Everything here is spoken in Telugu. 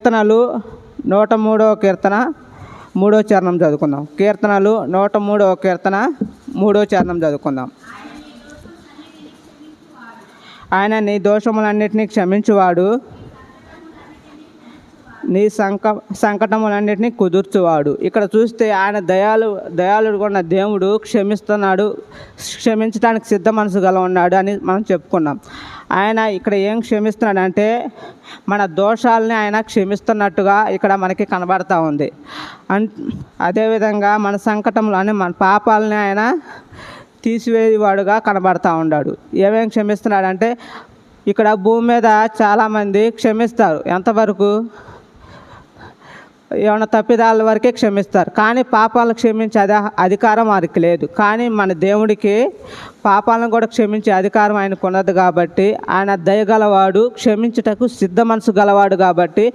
కీర్తనలు 103వ కీర్తన 3వ చరణం చదువుకుందాం. కీర్తనలు 103వ కీర్తన 3వ చరణం చదువుకుందాం. ఆయన నీ దోషములన్నిటినీ క్షమించువాడు, నీ సంకటములన్నిటినీ కుదుర్చువాడు. ఇక్కడ చూస్తే ఆయన దయాళుడుగా ఉన్న దేవుడు క్షమిస్తున్నాడు, క్షమించడానికి సిద్ధ మనసు గల ఉన్నాడు అని మనం చెప్పుకున్నాం. ఆయన ఇక్కడ ఏం క్షమిస్తున్నాడంటే మన దోషాలని ఆయన క్షమిస్తున్నట్టుగా ఇక్కడ మనకి కనబడతా ఉంది. అదేవిధంగా మన సంకటంలోని మన పాపాలని ఆయన తీసివేయవాడుగా కనబడతా ఉన్నాడు. ఏమేం క్షమిస్తున్నాడంటే ఇక్కడ భూమి మీద చాలామంది క్షమిస్తారు. ఎంతవరకు? ఏమైనా తప్పిదాల వరకే క్షమిస్తారు, కానీ పాపాలను క్షమించే అధికారం వారికి లేదు. కానీ మన దేవుడికి పాపాలను కూడా క్షమించే అధికారం ఆయనకు ఉన్నది కాబట్టి ఆయన దయగలవాడు, క్షమించుటకు సిద్ధ మనసు గలవాడు కాబట్టి